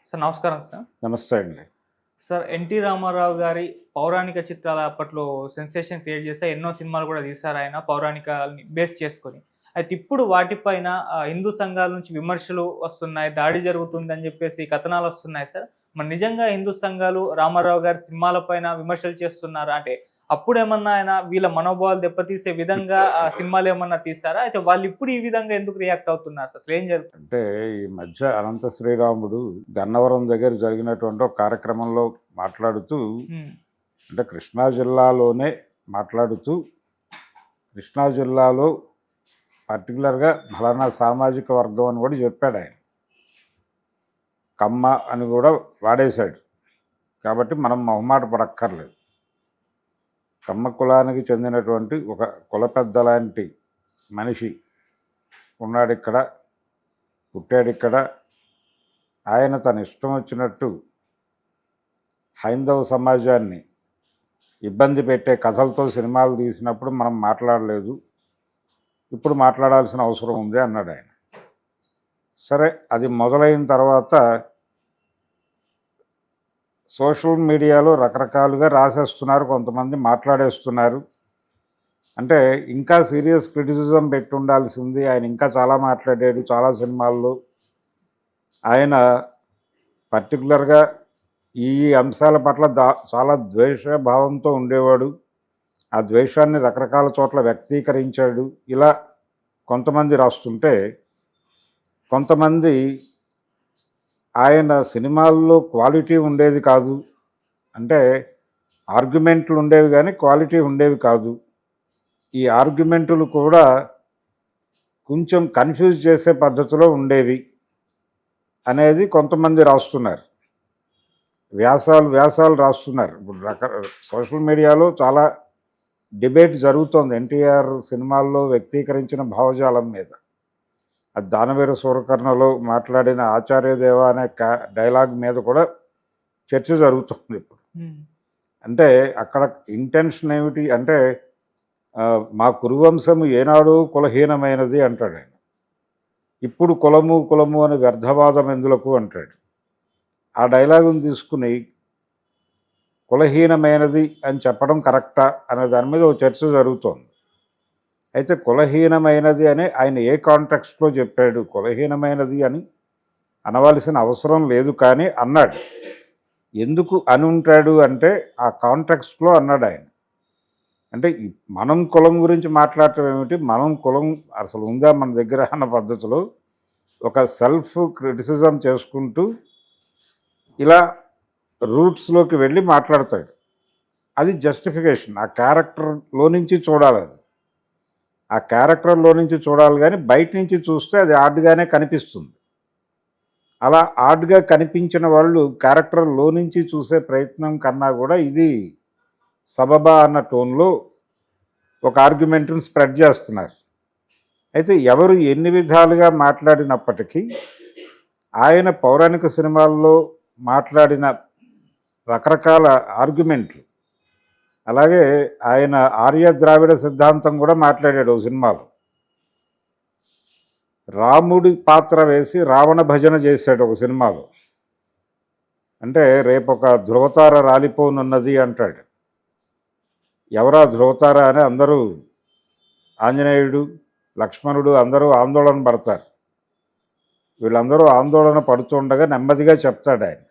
Sir నమస్కారం sir. నమస్తే అండి. సార్ 'ఎన్టీ రామారావు' గారి పౌరాణిక చిత్రాలు అప్పట్లో సెన్సేషన్ క్రియేట్ చేస్తే ఎన్నో సినిమాలు కూడా తీశారాయన పౌరాణికాల్ని బేస్ చేసుకొని. అయితే ఇప్పుడు వాటిపైన హిందూ సంఘాల నుంచి విమర్శలు వస్తున్నాయి, దాడి జరుగుతుందని చెప్పేసి కథనాలొస్తున్నాయి సార్. మరి నిజంగా హిందూ సంఘాలు రామారావు గారి సినిమాల పైన విమర్శలు చేస్తున్నారా? అంటే అప్పుడేమన్నా ఆయన వీళ్ళ మనోభావాలు దెబ్బతీసే విధంగా సినిమాలేమన్నా తీశారా? అయితే వాళ్ళిప్పుడు ఈ విధంగా ఎందుకు రియాక్ట్ అవుతున్నారు సార్? అసలేం జరుగుతుంది? అంటే ఈ మధ్య అనంత శ్రీరాముడు గన్నవరం దగ్గర జరిగినటువంటి ఒక కార్యక్రమంలో మాట్లాడుతూ హ్మ్. అంటే కృష్ణా జిల్లాలోనే మాట్లాడుతూ కృష్ణా జిల్లాలో పర్టికులర్గా ఫలానా సామాజిక వర్గం అని కూడా చెప్పాడు ఆయన. కమ్మ అని కూడా వాడేశాడు. కాబట్టి మనం మొహమాట పడక్కర్లేదు. కమ్మ కులానికి చెందినటువంటి ఒక కుల పెద్ద లాంటి మనిషి ఉన్నాడిక్కడ, పుట్టాడిక్కడ. ఆయన తన ఇష్టం వచ్చినట్టు హైందవ సమాజాన్ని ఇబ్బంది పెట్టే కథలతో సినిమాలు తీసినప్పుడు మనం మాట్లాడలేదు, ఇప్పుడు మాట్లాడాల్సిన అవసరం ఉంది అన్నాడు ఆయన. సరే, అది మొదలైన తర్వాత సోషల్ మీడియాలో రకరకాలుగా రాసేస్తున్నారు, కొంతమంది మాట్లాడేస్తున్నారు. అంటే ఇంకా సీరియస్ క్రిటిసిజం పెట్టి ఉండాల్సింది, ఆయన ఇంకా చాలా మాట్లాడాడు చాలా సినిమాల్లో. ఆయన పర్టికులర్గా ఈ అంశాల పట్ల చాలా ద్వేషభావంతో ఉండేవాడు. ఆ ద్వేషాన్ని రకరకాల చోట్ల వ్యక్తీకరించాడు. ఇలా కొంతమంది రాస్తుంటే, కొంతమంది ఆయన సినిమాల్లో క్వాలిటీ ఉండేది కాదు, అంటే ఆర్గ్యుమెంట్లు ఉండేవి కానీ క్వాలిటీ ఉండేవి కాదు, ఈ ఆర్గ్యుమెంటులు కూడా కొంచెం కన్ఫ్యూజ్ చేసే పద్ధతిలో ఉండేవి అనేది కొంతమంది రాస్తున్నారు. వ్యాసాలు రాస్తున్నారు. ఇప్పుడు సోషల్ మీడియాలో చాలా డిబేట్ జరుగుతోంది ఎన్టీఆర్ సినిమాల్లో వ్యక్తీకరించిన భావజాలం మీద. అది దానవీర సూరకర్ణలో మాట్లాడిన ఆచార్యదేవ అనే డైలాగ్ మీద కూడా చర్చ జరుగుతుంది ఇప్పుడు. అంటే అక్కడ ఇంటెన్షన్ ఏమిటి అంటే, మా కురువంశం ఏనాడు కులహీనమైనది అంటాడు ఆయన. ఇప్పుడు కులము అని వ్యర్థవాదం ఎందులకు అంటాడు. ఆ డైలాగును తీసుకుని కులహీనమైనది అని చెప్పడం కరెక్టా అనే దాని మీద ఒక చర్చ జరుగుతోంది. అయితే కులహీనమైనది అని ఆయన ఏ కాంటెక్స్ట్లో చెప్పాడు? కులహీనమైనది అని అనవలసిన అవసరం లేదు, కానీ అన్నాడు. ఎందుకు అని ఉంటాడు అంటే ఆ కాంటెక్స్ట్లో అన్నాడు ఆయన. అంటే మనం కులం గురించి మాట్లాడటం ఏమిటి, మనం కులం అసలు ఉందా మన దగ్గర అన్న పద్ధతిలో ఒక సెల్ఫ్ క్రిటిసిజం చేసుకుంటూ ఇలా రూట్స్లోకి వెళ్ళి మాట్లాడతాడు. అది జస్టిఫికేషన్, ఆ క్యారెక్టర్లో నుంచి చూడాలి. అది ఆ క్యారెక్టర్లో నుంచి చూడాలి, కానీ బయట నుంచి చూస్తే అది ఆడ్గానే కనిపిస్తుంది. అలా ఆడ్గా కనిపించిన వాళ్ళు క్యారెక్టర్లో నుంచి చూసే ప్రయత్నం కన్నా కూడా ఇది సబబా అన్న టోన్లో ఒక ఆర్గ్యుమెంట్ని స్ప్రెడ్ చేస్తున్నారు. అయితే ఎవరు ఎన్ని విధాలుగా మాట్లాడినప్పటికీ ఆయన పౌరాణిక సినిమాల్లో మాట్లాడిన రకరకాల ఆర్గ్యుమెంట్లు, అలాగే ఆయన ఆర్య ద్రావిడ సిద్ధాంతం కూడా మాట్లాడాడు ఓ సినిమాలో. రాముడి పాత్ర వేసి రావణ భజన చేశాడు ఒక సినిమాలో. అంటే రేపు ఒక ధృవతార రాలిపోనున్నది అంటాడు. ఎవరా ధృవతార అని అందరూ, ఆంజనేయుడు లక్ష్మణుడు అందరూ ఆందోళన పడతారు. వీళ్ళందరూ ఆందోళన పడుతుండగా నెమ్మదిగా చెప్తాడు ఆయన,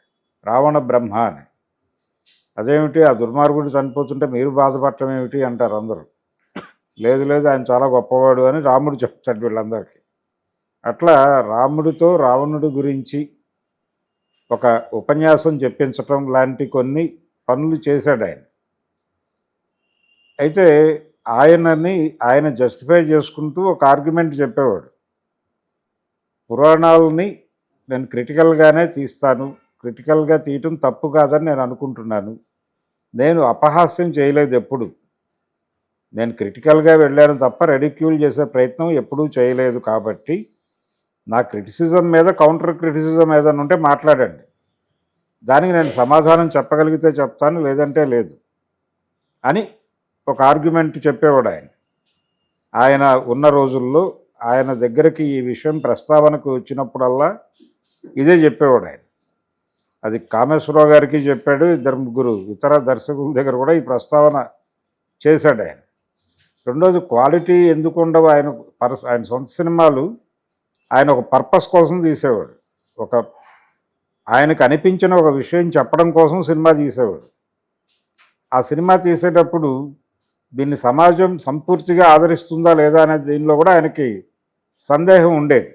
రావణ బ్రహ్మ అని. అదేమిటి, ఆ దుర్మార్గుడు చనిపోతుంటే మీరు బాధపడటం ఏమిటి అంటారు అందరూ. లేదు ఆయన చాలా గొప్పవాడు అని రాముడు చెప్తాడు వీళ్ళందరికీ. అట్లా రాముడితో రావణుడి గురించి ఒక ఉపన్యాసం చెప్పించటం లాంటి కొన్ని పనులు చేశాడు ఆయన. అయితే ఆయన జస్టిఫై చేసుకుంటూ ఒక ఆర్గ్యుమెంట్ చెప్పేవాడు. పురాణాలని నేను క్రిటికల్గానే తీస్తాను, క్రిటికల్గా తీయటం తప్పు కాదని నేను అనుకుంటున్నాను. నేను అపహాస్యం చేయలేదు ఎప్పుడు, నేను క్రిటికల్గా వెళ్ళాను తప్ప రెడిక్యూల్ చేసే ప్రయత్నం ఎప్పుడూ చేయలేదు. కాబట్టి నా క్రిటిసిజం మీద కౌంటర్ క్రిటిసిజం ఏదైనా ఉంటే మాట్లాడండి, దానికి నేను సమాధానం చెప్పగలిగితే చెప్తాను, లేదంటే లేదు అని ఒక ఆర్గ్యుమెంట్ చెప్పేవాడు ఆయన. ఆయన ఉన్న రోజుల్లో ఆయన దగ్గరికి ఈ విషయం ప్రస్తావనకు వచ్చినప్పుడల్లా ఇదే చెప్పేవాడు ఆయన. అది కామేశ్వరరావు గారికి చెప్పాడు, ఇద్దరు ముగ్గురు ఇతర దర్శకుల దగ్గర కూడా ఈ ప్రస్తావన చేశాడు ఆయన. రెండోది క్వాలిటీ ఎందుకు ఉండవు, ఆయన సొంత సినిమాలు ఆయన ఒక పర్పస్ కోసం తీసేవాడు, ఒక ఆయనకు అనిపించిన ఒక విషయం చెప్పడం కోసం సినిమా తీసేవాడు. ఆ సినిమా తీసేటప్పుడు దీన్ని సమాజం సంపూర్తిగా ఆదరిస్తుందా లేదా అనే దీనిలో కూడా ఆయనకి సందేహం ఉండేది.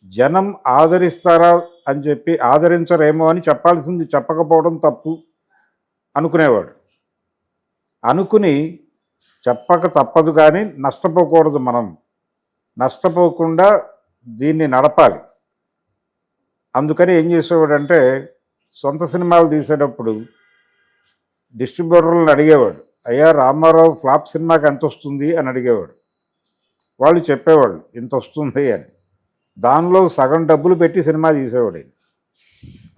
జనం ఆదరిస్తారా అని చెప్పి ఆదరించరేమో అని చెప్పాల్సింది చెప్పకపోవడం తప్పు అనుకునేవాడు. అనుకుని చెప్పక తప్పదు, కానీ నష్టపోకూడదు, మనం నష్టపోకుండా దీన్ని నడపాలి. అందుకని ఏం చేసేవాడంటే సొంత సినిమాలు తీసేటప్పుడు డిస్ట్రిబ్యూటర్లను అడిగేవాడు, అయ్యా రామారావు ఫ్లాప్ సినిమాకి ఎంత వస్తుంది అని అడిగేవాడు. వాళ్ళు చెప్పేవాళ్ళు ఇంత వస్తుంది అని. దానిలో సగం డబ్బులు పెట్టి సినిమా తీసేవాడు.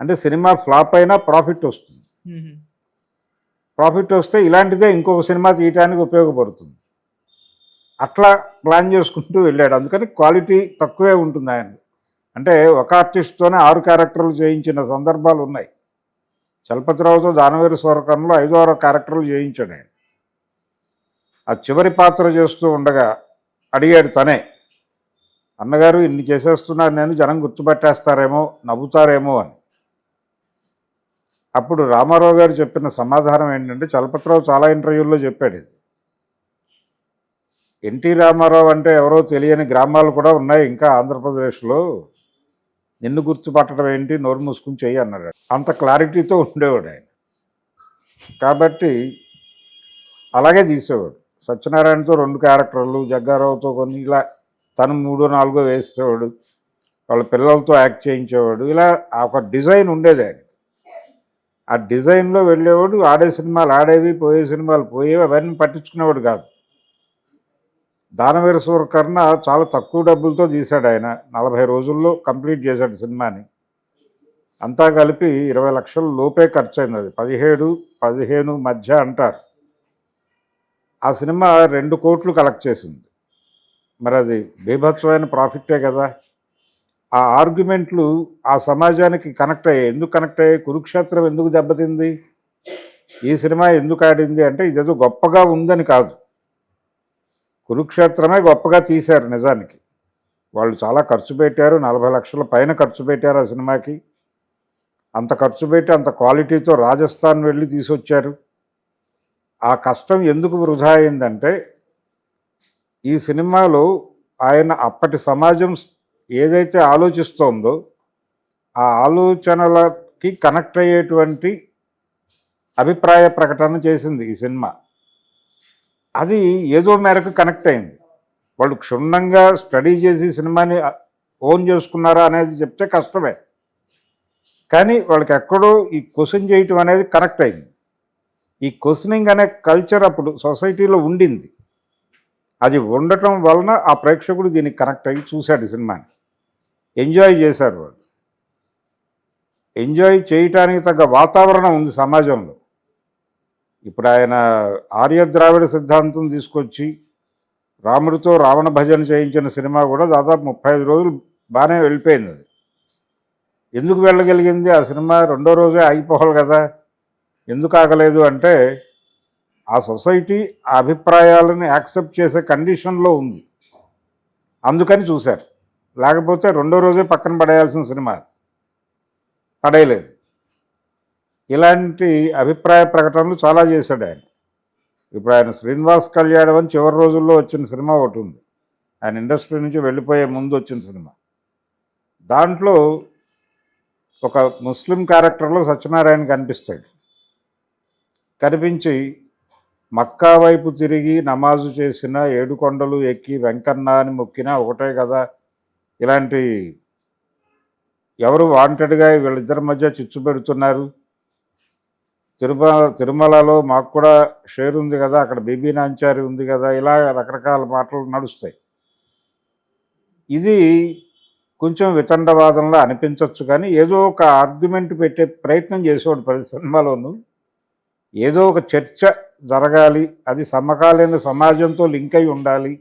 అంటే సినిమా ఫ్లాప్ అయినా ప్రాఫిట్ వస్తుంది. ప్రాఫిట్ వస్తే ఇలాంటిదే ఇంకొక సినిమా తీయటానికి ఉపయోగపడుతుంది. అట్లా ప్లాన్ చేసుకుంటూ వెళ్ళాడు. అందుకని క్వాలిటీ తక్కువే ఉంటుంది ఆయన. అంటే ఒక ఆర్టిస్ట్తోనే 6 క్యారెక్టర్లు చేయించిన సందర్భాలు ఉన్నాయి. చలపతిరావుతో దానవేరు స్వరకరంలో 5వ క్యారెక్టర్లు చేయించాడు ఆయన. ఆ చివరి పాత్ర చేస్తూ ఉండగా అడిగాడు తనే, అన్నగారు ఇన్ని చేసేస్తున్నాను నేను, జనం గుర్తుపట్టేస్తారేమో, నవ్వుతారేమో అని. అప్పుడు రామారావు గారు చెప్పిన సమాధానం ఏంటంటే, చలపతిరావు చాలా ఇంటర్వ్యూల్లో చెప్పాడు ఇది, ఎన్టీ రామారావు అంటే ఎవరో తెలియని గ్రామాలు కూడా ఉన్నాయి ఇంకా ఆంధ్రప్రదేశ్లో, నిన్ను గుర్తుపట్టడం ఏంటి, నోరు మూసుకుని చెయ్యి అన్నాడు. అంత క్లారిటీతో ఉండేవాడు ఆయన. కాబట్టి అలాగే తీసేవాడు. సత్యనారాయణతో 2 క్యారెక్టర్లు, జగ్గారావుతో కొన్ని, ఇలా తను 3, 4 వేసేవాడు. వాళ్ళ పిల్లలతో యాక్ట్ చేయించేవాడు. ఇలా ఒక డిజైన్ ఉండేది ఆయన. ఆ డిజైన్లో వెళ్ళేవాడు. ఆడే సినిమాలు ఆడేవి, పోయే సినిమాలు పోయేవి, అవన్నీ పట్టించుకునేవాడు కాదు. దానవీర సూరకర్ణ చాలా తక్కువ డబ్బులతో తీశాడు ఆయన. 40 రోజుల్లో కంప్లీట్ చేశాడు సినిమాని. అంతా కలిపి 20 లక్షల లోపే ఖర్చు అయింది. అది 17-15 మధ్య అంటారు. ఆ సినిమా 2 కోట్లు కలెక్ట్ చేసింది. మరి అది బీభత్సమైన ప్రాఫిటే కదా. ఆ ఆర్గ్యుమెంట్లు ఆ సమాజానికి కనెక్ట్ అయ్యాయి. ఎందుకు కనెక్ట్ అయ్యాయి? కురుక్షేత్రం ఎందుకు దెబ్బతింది, ఈ సినిమా ఎందుకు ఆడింది అంటే ఇదేదో గొప్పగా ఉందని కాదు, కురుక్షేత్రమే గొప్పగా తీశారు. నిజానికి వాళ్ళు చాలా ఖర్చు పెట్టారు, 40 లక్షల పైన ఖర్చు పెట్టారు ఆ సినిమాకి. అంత ఖర్చు పెట్టి అంత క్వాలిటీతో రాజస్థాన్ వెళ్ళి తీసుకొచ్చారు. ఆ కష్టం ఎందుకు వృధా అయిందంటే, ఈ సినిమాలో ఆయన అప్పటి సమాజం ఏదైతే ఆలోచిస్తోందో ఆ ఆలోచనలకి కనెక్ట్ అయ్యేటువంటి అభిప్రాయ ప్రకటన చేసింది ఈ సినిమా. అది ఏదో మేరకు కనెక్ట్ అయింది. వాళ్ళు క్షుణ్ణంగా స్టడీ చేసి సినిమాని ఓన్ చేసుకున్నారా అనేది చెప్తే కష్టమే, కానీ వాళ్ళకి ఎక్కడో ఈ క్వశ్చన్ చేయటం అనేది కనెక్ట్ అయింది. ఈ క్వశ్చనింగ్ అనే కల్చర్ అప్పుడు సొసైటీలో ఉండింది. అది ఉండటం వలన ఆ ప్రేక్షకుడు దీనికి కనెక్ట్ అయ్యి చూశాడు సినిమాని, ఎంజాయ్ చేశారు. వాళ్ళు ఎంజాయ్ చేయటానికి తగ్గ వాతావరణం ఉంది సమాజంలో. ఇప్పుడు ఆయన ఆర్య ద్రావిడ సిద్ధాంతం తీసుకొచ్చి రాముడితో రావణ భజన చేయించిన సినిమా కూడా దాదాపు 35 రోజులు బాగానే వెళ్ళిపోయింది. అది ఎందుకు వెళ్ళగలిగింది? ఆ సినిమా 2వ రోజే ఆగిపోవాలి కదా. ఎందుకు ఆగలేదు అంటే, ఆ సొసైటీ ఆ అభిప్రాయాలను యాక్సెప్ట్ చేసే కండిషన్లో ఉంది, అందుకని చూశారు. లేకపోతే 2వ రోజే పక్కన పడేయాల్సిన సినిమా పడేయలేదు. ఇలాంటి అభిప్రాయ ప్రకటనలు చాలా చేశాడు ఆయన. ఇప్పుడు ఆయన శ్రీనివాస్ కళ్యాణం అని చివరి రోజుల్లో వచ్చిన సినిమా ఒకటి ఉంది, ఆయన ఇండస్ట్రీ నుంచి వెళ్ళిపోయే ముందు వచ్చిన సినిమా. దాంట్లో ఒక ముస్లిం క్యారెక్టర్లో సత్యనారాయణ కనిపిస్తాడు. కనిపించి మక్కా వైపు తిరిగి నమాజు చేసిన, 7 కొండలు ఎక్కి వెంకన్న అని మొక్కినా ఒకటే కదా. ఇలాంటి ఎవరు వాంటెడ్గా వీళ్ళిద్దరి మధ్య చిచ్చు పెడుతున్నారు. తిరుమలలో మాకు కూడా షేర్ ఉంది కదా, అక్కడ బీబీ నాంచారి ఉంది కదా, ఇలా రకరకాల మాటలు నడుస్తాయి. ఇది కొంచెం వితండవాదంలో అనిపించవచ్చు, కానీ ఏదో ఒక ఆర్గ్యుమెంట్ పెట్టే ప్రయత్నం చేసేవాడు ప్రతి సినిమాలోనూ. ఏదో ఒక చర్చ జరగాలి, అది సమకాలీన సమాజంతో లింక్ అయి ఉండాలి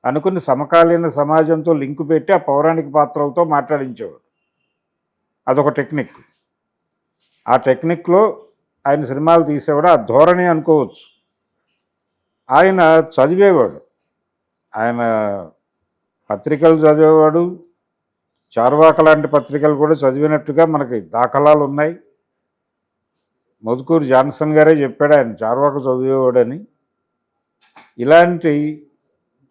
అనుకుని సమకాలీన సమాజంతో లింకు పెట్టి ఆ పౌరాణిక పాత్రలతో మాట్లాడించేవాడు. అదొక టెక్నిక్. ఆ టెక్నిక్లో ఆయన సినిమాలు తీసేవాడు. ఆ ధోరణి అనుకోవచ్చు. ఆయన చదివేవాడు. ఆయన పత్రికలు చదివేవాడు. చార్వాక లాంటి పత్రికలు కూడా చదివినట్టుగా మనకి దాఖలాలు ఉన్నాయి. మధుకూరి జాన్సన్ గారే చెప్పాడు ఆయన చార్వాక చదివేవాడని. ఇలాంటి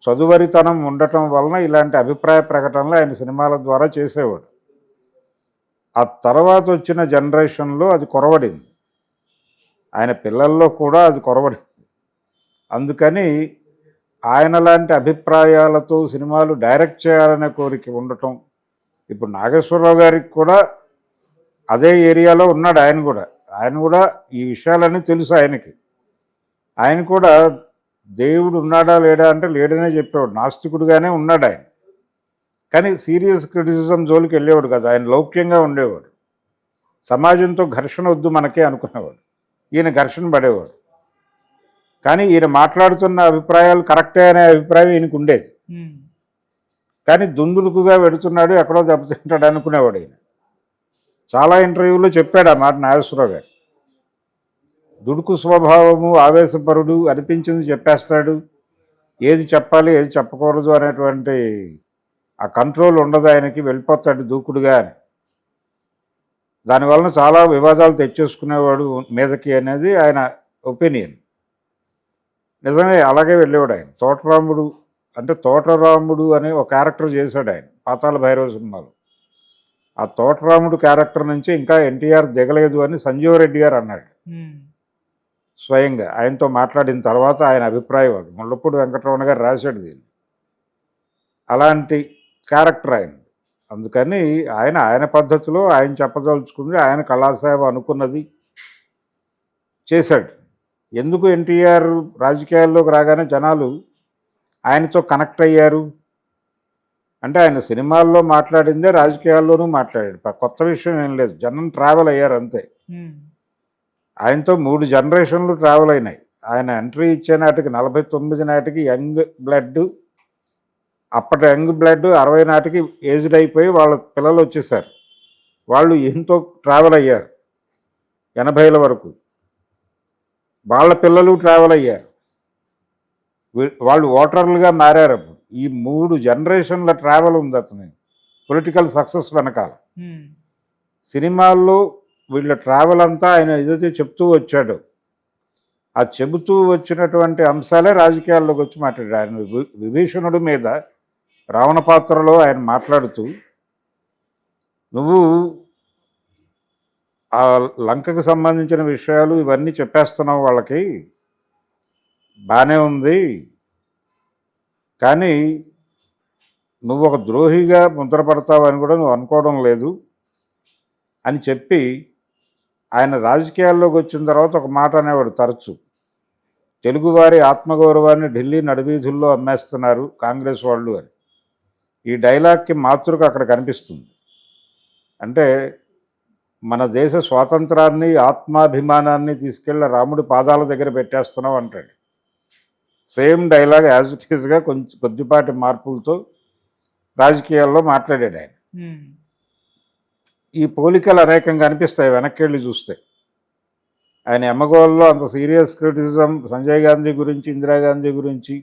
చదువరితనం ఉండటం వలన ఇలాంటి అభిప్రాయ ప్రకటనలు ఆయన సినిమాల ద్వారా చేసేవాడు. ఆ తర్వాత వచ్చిన జనరేషన్లో అది కొరవడింది. ఆయన పిల్లల్లో కూడా అది కొరవడింది. అందుకని ఆయన లాంటి అభిప్రాయాలతో సినిమాలు డైరెక్ట్ చేయాలనే కోరిక ఉండటం. ఇప్పుడు నాగేశ్వరరావు గారికి కూడా అదే ఏరియాలో ఉన్నాడు. ఆయన కూడా ఈ విషయాలన్నీ తెలుసు ఆయనకి. ఆయన కూడా దేవుడు ఉన్నాడా లేడా అంటే లేడనే చెప్పేవాడు. నాస్తికుడుగానే ఉన్నాడు ఆయన. కానీ సీరియస్ క్రిటిసిజం జోలికి వెళ్ళేవాడు కదా. ఆయన లౌక్యంగా ఉండేవాడు. సమాజంతో ఘర్షణ వద్దు మనకే అనుకునేవాడు. ఈయన ఘర్షణ పడేవాడు. కానీ ఈయన మాట్లాడుతున్న అభిప్రాయాలు కరెక్టే అనే అభిప్రాయం ఈయనకు ఉండేది. కానీ దుందులుకుగా వెడుతున్నాడు, ఎక్కడో దెబ్బతింటాడు అనుకునేవాడు ఈయన. చాలా ఇంటర్వ్యూలో చెప్పాడు ఆ మాట నాగేశ్వరరావు గారు. దుడుకు స్వభావము, ఆవేశపరుడు, అనిపించింది చెప్పేస్తాడు. ఏది చెప్పాలి ఏది చెప్పకూడదు అనేటువంటి ఆ కంట్రోల్ ఉండదు ఆయనకి, వెళ్ళిపోతాడు దూకుడుగా అని. దానివలన చాలా వివాదాలు తెచ్చేసుకునేవాడు మీదకి అనేది ఆయన ఒపీనియన్. నిజమే, అలాగే వెళ్ళేవాడు ఆయన. తోటరాముడు అనే ఒక క్యారెక్టర్ చేశాడు ఆయన పాతాళ భైరవ సినిమాలో. ఆ తోటరాముడు క్యారెక్టర్ నుంచి ఇంకా ఎన్టీఆర్ దిగలేదు అని సంజీవ్ రెడ్డి గారు అన్నాడు స్వయంగా. ఆయనతో మాట్లాడిన తర్వాత ఆయన అభిప్రాయం అది. ముళ్ళపూడి వెంకటరమణ గారు రాశాడు దీన్ని. అలాంటి క్యారెక్టర్ ఆయన. అందుకని ఆయన పద్ధతిలో ఆయన చెప్పదలుచుకుంది, ఆయన కళాసేవ అనుకున్నది చేశాడు. ఎందుకు ఎన్టీఆర్ రాజకీయాల్లోకి రాగానే జనాలు ఆయనతో కనెక్ట్ అయ్యారు అంటే ఆయన సినిమాల్లో మాట్లాడిందే రాజకీయాల్లోనూ మాట్లాడాడు. కొత్త విషయం ఏం లేదు. జనం ట్రావెల్ అయ్యారు అంతే. ఆయనతో 3 జనరేషన్లు ట్రావెల్ అయినాయి. ఆయన ఎంట్రీ ఇచ్చే నాటికి 49 నాటికి యంగ్ బ్లడ్, అప్పటి యంగ్ బ్లడ్ 60 నాటికి ఏజ్డ్ అయిపోయి వాళ్ళ పిల్లలు వచ్చేసారు. వాళ్ళు ఈయనతో ట్రావెల్ అయ్యారు 80ల వరకు. వాళ్ళ పిల్లలు ట్రావెల్ అయ్యారు. వాళ్ళు ఓటర్లుగా మారారు. అప్పుడు ఈ 3 జనరేషన్ల ట్రావెల్ ఉంది అతని పొలిటికల్ సక్సెస్ వెనకాల. సినిమాల్లో వీళ్ళ ట్రావెల్ అంతా ఆయన ఏదైతే చెప్తూ వచ్చాడో ఆ చెబుతూ వచ్చినటువంటి అంశాలే రాజకీయాల్లోకి వచ్చి మాట్లాడాడు. ఆయన విభీషణుడి మీద రావణ పాత్రలో ఆయన మాట్లాడుతూ, నువ్వు ఆ లంకకు సంబంధించిన విషయాలు ఇవన్నీ చెప్పేస్తున్నావు వాళ్ళకి, బాగానే ఉంది, కానీ నువ్వు ఒక ద్రోహిగా ముద్రపడతావు అని కూడా నువ్వు అనుకోవడం లేదు అని చెప్పి ఆయన రాజకీయాల్లోకి వచ్చిన తర్వాత ఒక మాట అనేవాడు తరచు, తెలుగువారి ఆత్మగౌరవాన్ని ఢిల్లీ నడివీధుల్లో అమ్మేస్తున్నారు కాంగ్రెస్ వాళ్ళు అని. ఈ డైలాగ్కి మాతృక అక్కడ కనిపిస్తుంది. అంటే మన దేశ స్వాతంత్రాన్ని ఆత్మాభిమానాన్ని తీసుకెళ్ళి రాముడి పాదాల దగ్గర పెట్టేస్తున్నావు అంటాడు. సేమ్ డైలాగ్ యాజ్ ఇట్ ఈజ్గా కొద్దిపాటి మార్పులతో రాజకీయాల్లో మాట్లాడాడు ఆయన. ఈ పోలికలు అనేకంగా అనిపిస్తాయి వెనక్కి వెళ్ళి చూస్తే. ఆయన ఎమ్మగోల్లో అంత సీరియస్ క్రిటిసిజం సంజయ్ గాంధీ గురించి, ఇందిరాగాంధీ గురించి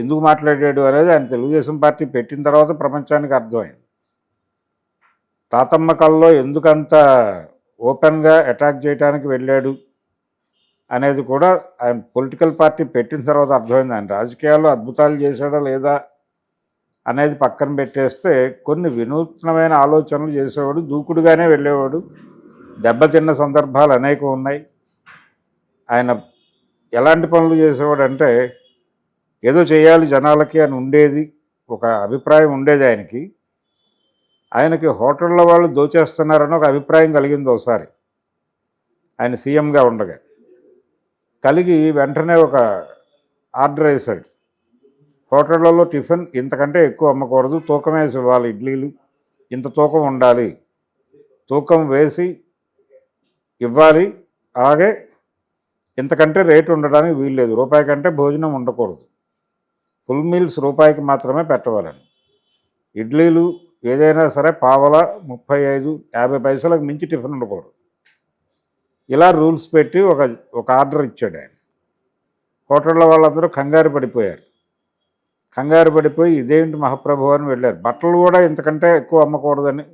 ఎందుకు మాట్లాడాడు అనేది ఆయన తెలుగుదేశం పార్టీ పెట్టిన తర్వాత ప్రపంచానికి అర్థమైంది. తాతమ్మ కల్లో ఎందుకంత ఓపెన్గా అటాక్ చేయడానికి వెళ్ళాడు అనేది కూడా ఆయన పొలిటికల్ పార్టీ పెట్టిన తర్వాత అర్థమైంది. ఆయన రాజకీయాల్లో అద్భుతాలు చేశాడా లేదా అనేది పక్కన పెట్టేస్తే కొన్ని వినూత్నమైన ఆలోచనలు చేసేవాడు, దూకుడుగానే వెళ్ళేవాడు. దెబ్బతిన్న సందర్భాలు అనేకం ఉన్నాయి. ఆయన ఎలాంటి పనులు చేసేవాడు అంటే ఏదో చేయాలి జనాలకి అని ఉండేది, ఒక అభిప్రాయం ఉండేది ఆయనకి. ఆయనకి హోటళ్ళ వాళ్ళు దోచేస్తున్నారని ఒక అభిప్రాయం కలిగింది ఒకసారి ఆయన సీఎంగా ఉండగా. కలిగి వెంటనే ఒక ఆర్డర్ వేశాడు, హోటళ్లలో టిఫిన్ ఇంతకంటే ఎక్కువ అమ్మకూడదు, తూకం వేసి ఇవ్వాలి, ఇడ్లీలు ఇంత తూకం ఉండాలి, తూకం వేసి ఇవ్వాలి, అలాగే ఇంతకంటే రేటు ఉండడానికి వీల్లేదు, రూపాయి కంటే భోజనం ఉండకూడదు, ఫుల్ మీల్స్ రూపాయికి మాత్రమే పెట్టవాలని, ఇడ్లీలు ఏదైనా సరే పావల 35-50 పైసలకు మించి టిఫిన్ ఉండకూడదు. ఇలా రూల్స్ పెట్టి ఒక ఆర్డర్ ఇచ్చాడు ఆయన. హోటళ్ళ వాళ్ళందరూ కంగారు పడిపోయారు. కంగారు పడిపోయి ఇదేంటి మహాప్రభు అని వెళ్ళారు. బట్టలు కూడా ఇంతకంటే ఎక్కువ అమ్మకూడదని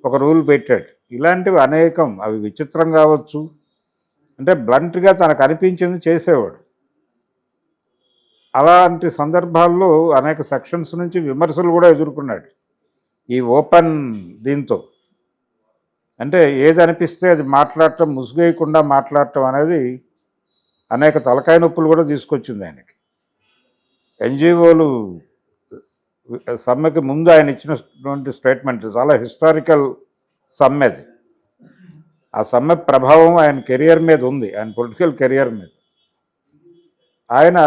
ఒక రూల్ పెట్టాడు. ఇలాంటివి అనేకం. అవి విచిత్రం కావచ్చు, అంటే బ్లంట్గా తనకు అనిపించింది చేసేవాడు. అలాంటి సందర్భాల్లో అనేక సెక్షన్స్ నుంచి విమర్శలు కూడా ఎదుర్కొన్నాడు. ఈ ఓపెన్ దీంతో అంటే ఏది అనిపిస్తే అది మాట్లాడటం, ముసుగేయకుండా మాట్లాడటం అనేది అనేక తలకాయ నొప్పులు కూడా తీసుకొచ్చింది ఆయనకి. ఎన్జిఓలు సమ్మెకి ముందు ఆయన ఇచ్చినటువంటి స్టేట్మెంట్ చాలా హిస్టారికల్ సమ్మె అది. ఆ సమ్మె ప్రభావం ఆయన కెరియర్ మీద ఉంది, ఆయన పొలిటికల్ కెరియర్ మీద. ఆయన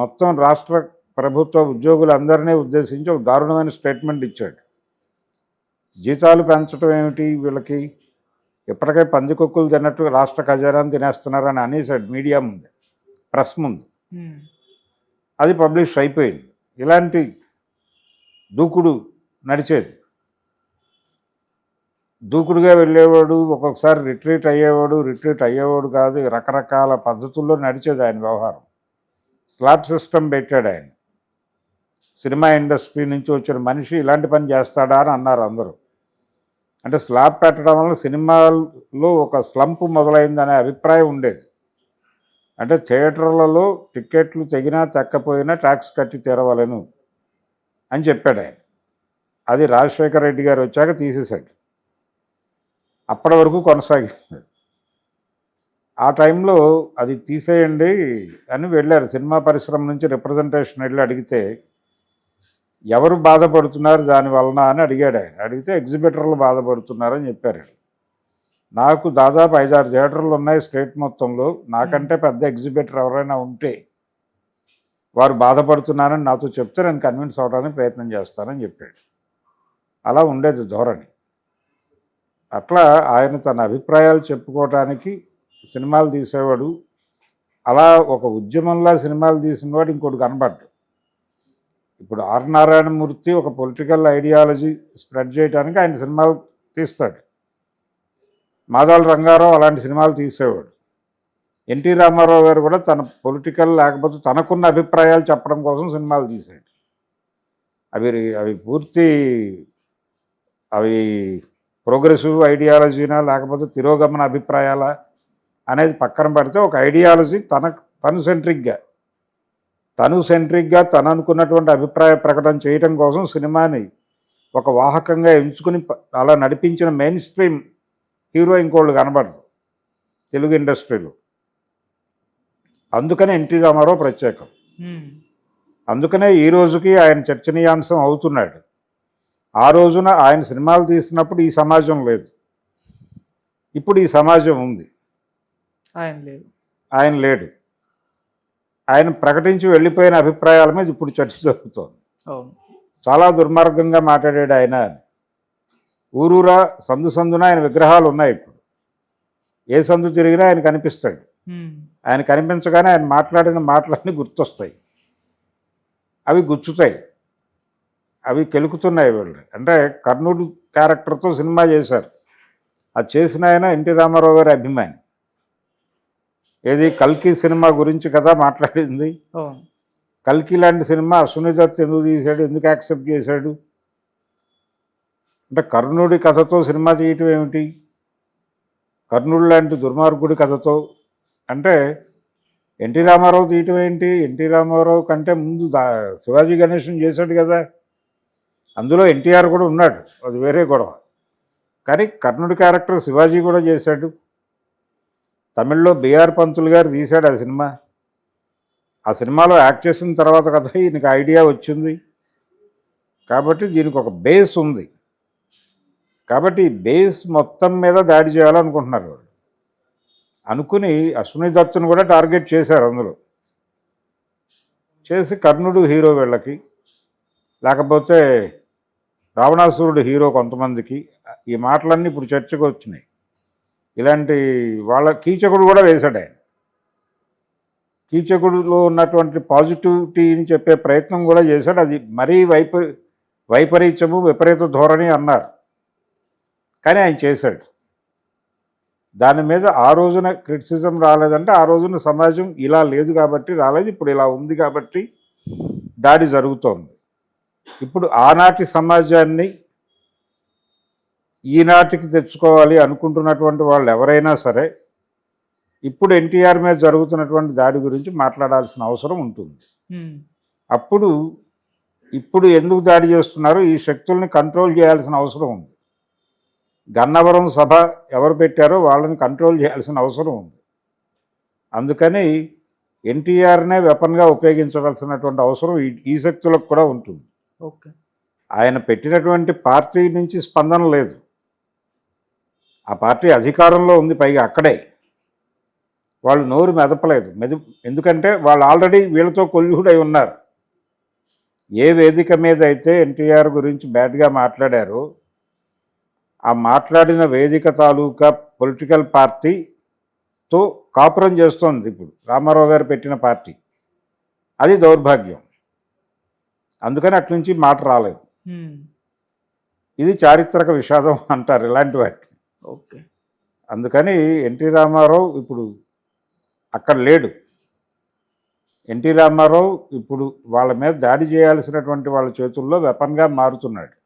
మొత్తం రాష్ట్ర ప్రభుత్వ ఉద్యోగులందరినీ ఉద్దేశించి ఒక దారుణమైన స్టేట్మెంట్ ఇచ్చాడు. జీతాలు పెంచడం ఏమిటి వీళ్ళకి, ఇప్పటికే పందికొక్కులు తిన్నట్టు రాష్ట్ర ఖజానాన్ని తినేస్తున్నారని అనేసాడు మీడియా ముందు, ప్రెస్ ముందు. అది పబ్లిష్ అయిపోయింది. ఇలాంటి దూకుడు నడిచేది. దూకుడుగా వెళ్ళేవాడు, ఒక్కొక్కసారి రిట్రీట్ అయ్యేవాడు కాదు. రకరకాల పద్ధతుల్లో నడిచేది ఆయన వ్యవహారం. స్లాబ్ సిస్టమ్ పెట్టాడు ఆయన. సినిమా ఇండస్ట్రీ నుంచి వచ్చిన మనిషి ఇలాంటి పని చేస్తాడా అని అన్నారు అందరూ. అంటే స్లాబ్ పెట్టడం వల్ల సినిమాల్లో ఒక స్లంప్ మొదలైందనే అభిప్రాయం ఉండేది. అంటే థియేటర్లలో టిక్కెట్లు తెగినా తెక్కపోయినా ట్యాక్స్ కట్టి తీరవలను అని చెప్పాడు ఆయన. అది రాజశేఖర రెడ్డి గారు వచ్చాక తీసేశాడు. అప్పటి వరకు కొనసాగిస్తున్నాడు. ఆ టైంలో అది తీసేయండి అని వెళ్ళారు. సినిమా పరిశ్రమ నుంచి రిప్రజెంటేషన్ వెళ్ళి అడిగితే ఎవరు బాధపడుతున్నారు దానివలన అని అడిగాడు ఆయన. అడిగితే ఎగ్జిబిటర్లు బాధపడుతున్నారని చెప్పారు. నాకు దాదాపు 5-6 థియేటర్లు ఉన్నాయి స్టేట్ మొత్తంలో. నాకంటే పెద్ద ఎగ్జిబిటర్ ఎవరైనా ఉంటే వారు బాధపడుతున్నారని నాతో చెప్తే నేను కన్విన్స్ అవ్వడానికి ప్రయత్నం చేస్తానని చెప్పాడు. అలా ఉండేది ధోరణి. అట్లా ఆయన తన అభిప్రాయాలు చెప్పుకోవటానికి సినిమాలు తీసేవాడు. అలా ఒక ఉద్యమంలా సినిమాలు తీసినవాడు ఇంకోటి కనబడ్డు. ఇప్పుడు ఆర్ నారాయణమూర్తి ఒక పొలిటికల్ ఐడియాలజీ స్ప్రెడ్ చేయడానికి ఆయన సినిమాలు తీస్తాడు. మాదాల రంగారావు అలాంటి సినిమాలు తీసేవాడు. ఎన్టీ రామారావు గారు కూడా తన పొలిటికల్ లేకపోతే తనకున్న అభిప్రాయాలు చెప్పడం కోసం సినిమాలు తీశాడు. అవి పూర్తి అవి ప్రోగ్రెసివ్ ఐడియాలజీనా లేకపోతే తిరోగమన అభిప్రాయాల అనేది పక్కన పెడితే ఒక ఐడియాలజీ తను సెంట్రిక్గా తను అనుకున్నటువంటి అభిప్రాయ ప్రకటన చేయటం కోసం సినిమాని ఒక వాహకంగా ఎంచుకుని అలా నడిపించిన మెయిన్ స్ట్రీమ్ హీరో ఇంకోళ్ళు కనబడరు తెలుగు ఇండస్ట్రీలో. అందుకనే ఎన్టీ రామారావు ప్రత్యేకం. అందుకనే ఈ రోజుకి ఆయన చర్చనీయాంశం అవుతున్నాడు. ఆ రోజున ఆయన సినిమాలు తీసినప్పుడు ఈ సమాజం లేదు, ఇప్పుడు ఈ సమాజం ఉంది. ఆయన లేడు. ఆయన ప్రకటించి వెళ్ళిపోయిన అభిప్రాయాల మీద ఇప్పుడు చర్చ జరుగుతోంది. చాలా దుర్మార్గంగా మాట్లాడాడు ఆయన. ఊరూరా సందున ఆయన విగ్రహాలు ఉన్నాయి. ఇప్పుడు ఏ సందు తిరిగినా ఆయన కనిపిస్తాడు. ఆయన కనిపించగానే ఆయన మాట్లాడిన మాటలన్నీ గుర్తొస్తాయి. అవి గుచ్చుతాయి, అవి కెలుకుతున్నాయి వీళ్ళు. అంటే కర్ణుడు క్యారెక్టర్తో సినిమా చేశారు. అది చేసిన ఆయన ఎన్టీ రామారావు గారి అభిమాని. ఏది కల్కి సినిమా గురించి కదా మాట్లాడింది. కల్కి లాంటి సినిమా అశ్విని దత్ ఎందుకు తీశాడు, ఎందుకు యాక్సెప్ట్ చేశాడు? అంటే కర్ణుడి కథతో సినిమా చేయటం ఏమిటి? కర్ణుడు లాంటి దుర్మార్గుడి కథతో అంటే ఎన్టీ రామారావు తీయటం ఏంటి? ఎన్టీ రామారావు కంటే ముందు శివాజీ గణేశన్ చేశాడు కదా, అందులో ఎన్టీఆర్ కూడా ఉన్నాడు, అది వేరే గొడవ. కానీ కర్ణుడి క్యారెక్టర్ శివాజీ కూడా చేశాడు. తమిళ్లో బిఆర్ పంతులు గారు తీశాడు ఆ సినిమా. ఆ సినిమాలో యాక్ట్ చేసిన తర్వాత కదా ఈయనకి ఐడియా వచ్చింది. కాబట్టి దీనికి ఒక బేస్ ఉంది. కాబట్టి ఈ బేస్ మొత్తం మీద దాడి చేయాలనుకుంటున్నారు వాళ్ళు. అనుకుని అశ్విని దత్తును కూడా టార్గెట్ చేశారు. అందులో చేసి కర్ణుడు హీరో వీళ్ళకి, లేకపోతే రావణాసురుడు హీరో కొంతమందికి. ఈ మాటలన్నీ ఇప్పుడు చర్చకు వచ్చినాయి. ఇలాంటి వాళ్ళ కీచకుడు కూడా వేశాడు ఆయన. కీచకుడిలో ఉన్నటువంటి పాజిటివిటీని చెప్పే ప్రయత్నం కూడా చేశాడు. అది మరీ వైపరీత్యము విపరీత ధోరణి అన్నారు, కానీ ఆయన చేశాడు. దాని మీద ఆ రోజున క్రిటిసిజం రాలేదంటే ఆ రోజున సమాజం ఇలా లేదు కాబట్టి రాలేదు, ఇప్పుడు ఇలా ఉంది కాబట్టి దాడి జరుగుతోంది. ఇప్పుడు ఆనాటి సమాజాన్ని ఈనాటికి తెచ్చుకోవాలి అనుకుంటున్నటువంటి వాళ్ళు ఎవరైనా సరే ఇప్పుడు ఎన్టీఆర్ మీద జరుగుతున్నటువంటి దాడి గురించి మాట్లాడాల్సిన అవసరం ఉంటుంది. అప్పుడు ఇప్పుడు ఎందుకు దాడి చేస్తున్నారో ఈ శక్తుల్ని కంట్రోల్ చేయాల్సిన అవసరం ఉంది. గన్నవరం సభ ఎవరు పెట్టారో వాళ్ళని కంట్రోల్ చేయాల్సిన అవసరం ఉంది. అందుకని ఎన్టీఆర్నే వెపన్గా ఉపయోగించవలసినటువంటి అవసరం ఈ శక్తులకు కూడా ఉంటుంది. ఓకే, ఆయన పెట్టినటువంటి పార్టీ నుంచి స్పందన లేదు. ఆ పార్టీ అధికారంలో ఉంది, పైగా అక్కడే వాళ్ళు నోరు మెదపలేదు. ఎందుకంటే వాళ్ళు ఆల్రెడీ వీళ్ళతో కొల్లుడై ఉన్నారు. ఏ వేదిక మీద అయితే ఎన్టీఆర్ గురించి బ్యాడ్గా మాట్లాడారో ఆ మాట్లాడిన వేదిక తాలూకా పొలిటికల్ పార్టీతో కాపురం చేస్తోంది ఇప్పుడు రామారావు గారు పెట్టిన పార్టీ. అది దౌర్భాగ్యం. అందుకని అట్నుంచి మాట రాలేదు. ఇది చారిత్రక విషాదం అంటారు ఇలాంటి వాటిని. ఓకే, అందుకని ఎన్టీ రామారావు ఇప్పుడు అక్కడ లేడు. ఎన్టీ రామారావు ఇప్పుడు వాళ్ళ మీద దాడి చేయాల్సినటువంటి వాళ్ళ చేతుల్లో వెపన్గా మారుతున్నాడు.